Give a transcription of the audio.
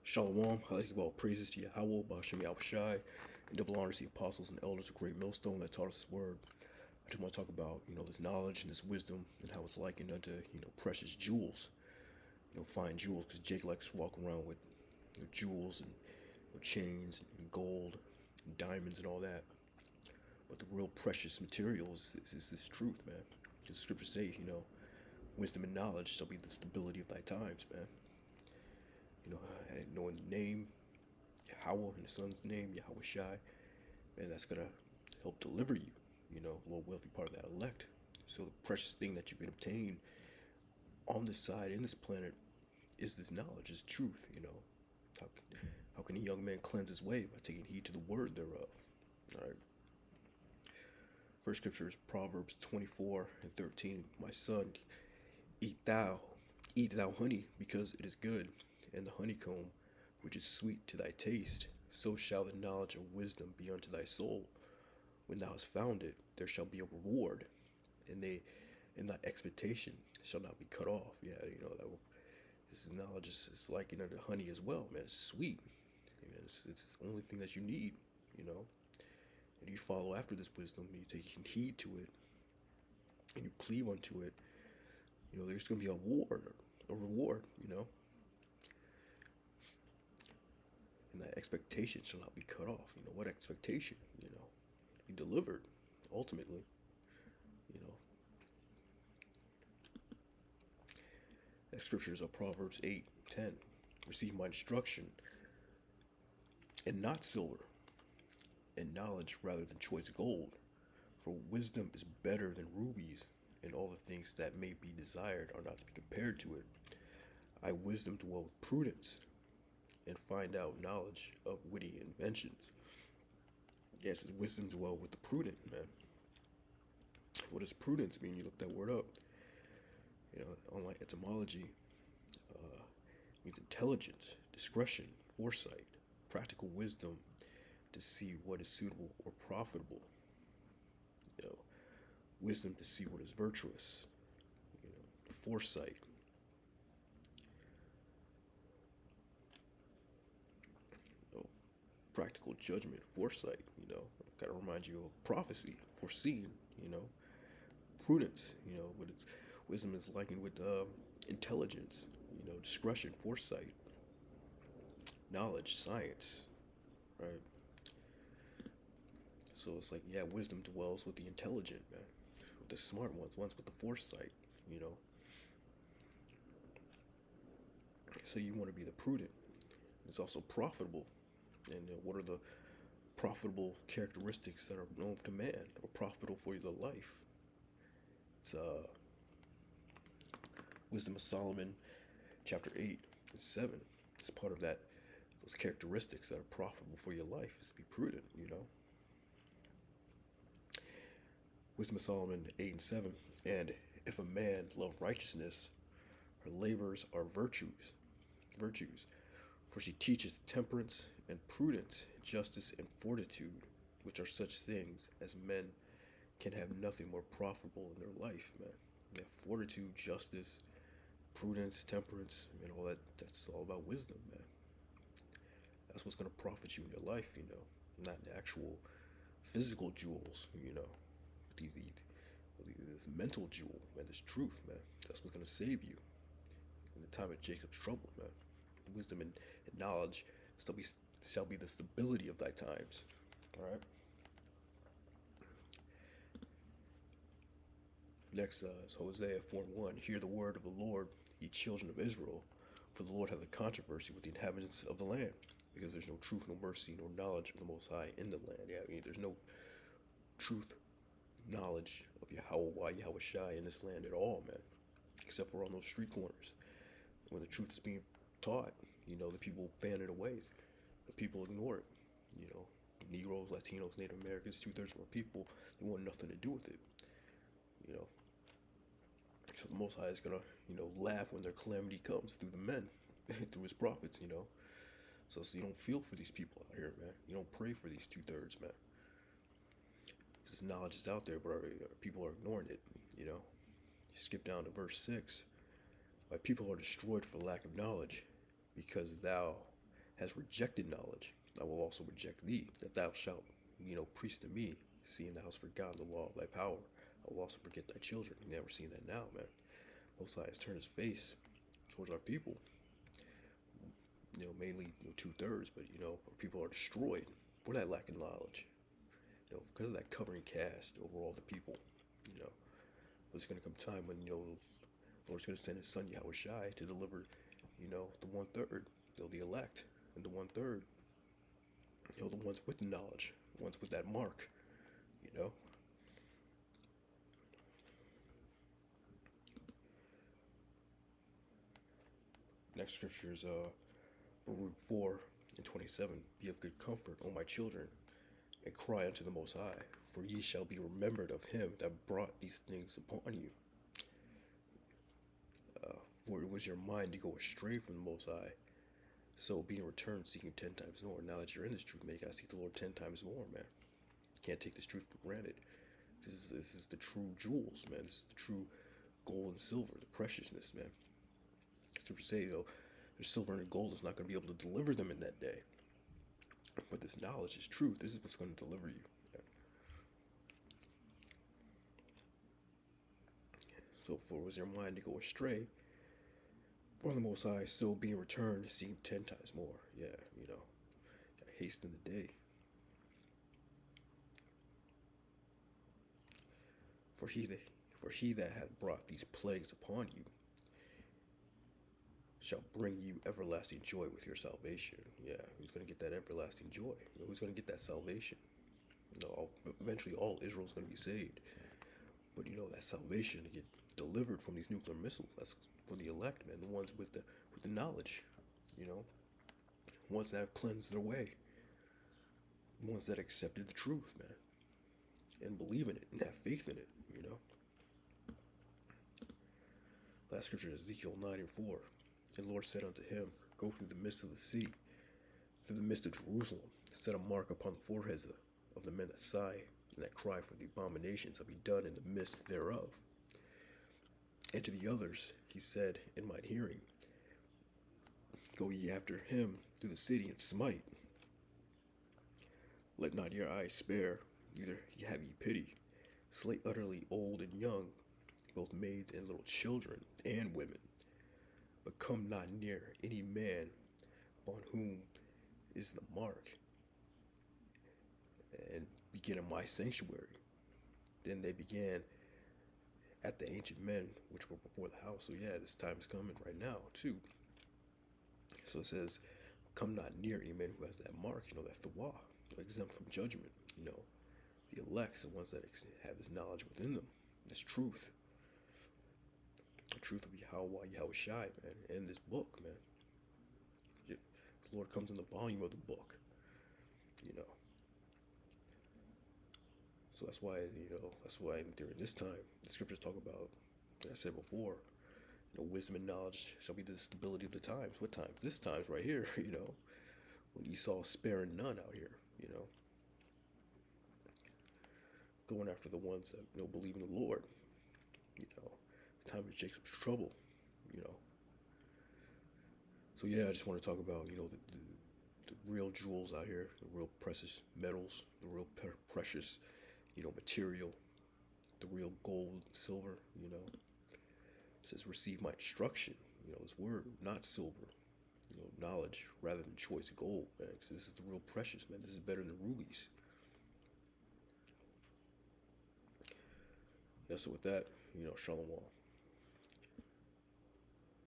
Shalom, I like to give all praises to Yahweh, Bashem Yahushai, and double honors to the apostles and elders of Great Millstone that taught us His word. I just want to talk about, this knowledge and this wisdom and how it's likened unto, precious jewels, fine jewels, because Jake likes to walk around with jewels and chains and gold, and diamonds and all that. But the real precious material is this truth, man. Because scriptures say, wisdom and knowledge shall be the stability of thy times, man. Knowing the name, Yahweh, and the son's name, Yahweh Shai, and that's gonna help deliver you, we'll be part of that elect. So the precious thing that you can obtain on this side, in this planet, is this knowledge, is truth, How can a young man cleanse his way? By taking heed to the word thereof. Alright. First scripture is Proverbs 24:13. My son, eat thou, honey, because it is good, and the honeycomb, which is sweet to thy taste. So shall the knowledge of wisdom be unto thy soul. When thou hast found it, there shall be a reward, and thy expectation shall not be cut off. Yeah, this knowledge is like the honey as well, man. It's sweet. Man, it's the only thing that you need, And you follow after this wisdom, and you take heed to it, and you cleave unto it. There's gonna be a reward, and that expectation shall not be cut off. What expectation? Be delivered, ultimately. That scripture is Proverbs 8:10. Receive my instruction, and not silver, and knowledge rather than choice gold. For wisdom is better than rubies, and all the things that may be desired are not to be compared to it. I wisdom dwell with prudence, and find out knowledge of witty inventions. Yes, it's wisdom dwell with the prudent, man. What does prudence mean? You look that word up. Unlike etymology, means intelligence, discretion, foresight, practical wisdom to see what is suitable or profitable. Wisdom to see what is virtuous. Foresight. Practical judgment, foresight. Kind of reminds you of prophecy, foreseeing. Prudence. But it's wisdom is likened with intelligence. Discretion, foresight, knowledge, science, right? So it's like, yeah, wisdom dwells with the intelligent, man, with the smart ones with the foresight, So you want to be the prudent. It's also profitable. And what are the profitable characteristics that are known to man, or profitable for your life? It's Wisdom of Solomon, chapter 8:7. It's part of that. Those characteristics that are profitable for your life is to be prudent. Wisdom of Solomon 8:7. And if a man love righteousness, her labors are virtues. For she teaches temperance and prudence, justice and fortitude, which are such things as men can have nothing more profitable in their life, man. Yeah, fortitude, justice, prudence, temperance, and all that. That's all about wisdom, man. That's what's gonna profit you in your life, not the actual physical jewels, this mental jewel, man. This truth, man. That's what's gonna save you in the time of Jacob's trouble, man. Wisdom and knowledge shall be the stability of thy times. All right. Next is Hosea 4:1. Hear the word of the Lord, ye children of Israel, for the Lord hath a controversy with the inhabitants of the land, because there's no truth, no mercy, nor knowledge of the Most High in the land. Yeah, there's no truth, knowledge of Yahweh Shai in this land at all, man, except for on those street corners. When the truth is being taught, the people fan it away. The people ignore it. Negroes, Latinos, Native Americans, 2/3 of our people, they want nothing to do with it. So the Most High is gonna, laugh when their calamity comes through the men, through his prophets, So you don't feel for these people out here, man. You don't pray for these 2/3, man. Because this knowledge is out there, but our people are ignoring it, You skip down to verse 6. My people are destroyed for lack of knowledge, because thou has rejected knowledge, I will also reject thee, that thou shalt, preach to me, seeing thou hast forgotten the law of thy power. I will also forget thy children. You never seen that now, man. Most High has turned his face towards our people. Mainly 2/3, but our people are destroyed for that lack of knowledge. Because of that covering cast over all the people. You know, there's gonna come time when the Lord's gonna send His Son Yahweh Shai to deliver, the 1/3, the elect, and the 1/3, the ones with the knowledge, the ones with that mark. You know. Next scripture is Baruch 4:27. Be of good comfort, O my children, and cry unto the Most High, for ye shall be remembered of Him that brought these things upon you. For it was your mind to go astray from the Most High, so being returned seeking 10 times more. Now that you're in this truth, man, you gotta seek the Lord 10 times more, man. You can't take this truth for granted. This is the true jewels, man. This is the true gold and silver, the preciousness, man. Scripture say, their silver and gold is not going to be able to deliver them in that day. But this knowledge is truth. This is what's going to deliver you. Man. So for was your mind to go astray, for the Most High, so being returned, seeking 10 times more. Yeah, gotta hasten the day. For he that hath brought these plagues upon you shall bring you everlasting joy with your salvation. Yeah, who's going to get that everlasting joy? Who's going to get that salvation? Eventually all Israel's going to be saved. But that salvation to get delivered from these nuclear missiles, that's for the elect, man. The ones with the knowledge, ones that have cleansed their way, the ones that accepted the truth, man, and believe in it and have faith in it. Last scripture is Ezekiel 9:4. And the Lord said unto him, Go through the midst of the sea, through the midst of Jerusalem, set a mark upon the foreheads of the men that sigh and that cry, for the abominations shall be done in the midst thereof. And to the others he said in mine hearing, Go ye after him through the city and smite. Let not your eyes spare, neither have ye pity. Slay utterly old and young, both maids and little children and women. But come not near any man upon whom is the mark, and begin in my sanctuary. Then they began at the ancient men which were before the house. So yeah, this time is coming right now too. So it says, come not near any man who has that mark, that thawah, exempt from judgment. The elect, the ones that have this knowledge within them, this truth. The truth of Yahweh Shai, man, in this book, man. The Lord comes in the volume of the book, So that's why, during this time, the scriptures talk about, like I said before, wisdom and knowledge shall be the stability of the times. What times? This time's right here, when Esau sparing none out here, going after the ones that, believe in the Lord, the time of Jacob's trouble, So yeah, I just want to talk about, the real jewels out here, the real precious metals, the real precious, material, the real gold and silver, It says, receive my instruction, this word, not silver, knowledge rather than choice gold, man, because this is the real precious, man. This is better than rubies. Yeah, so with that, shalom.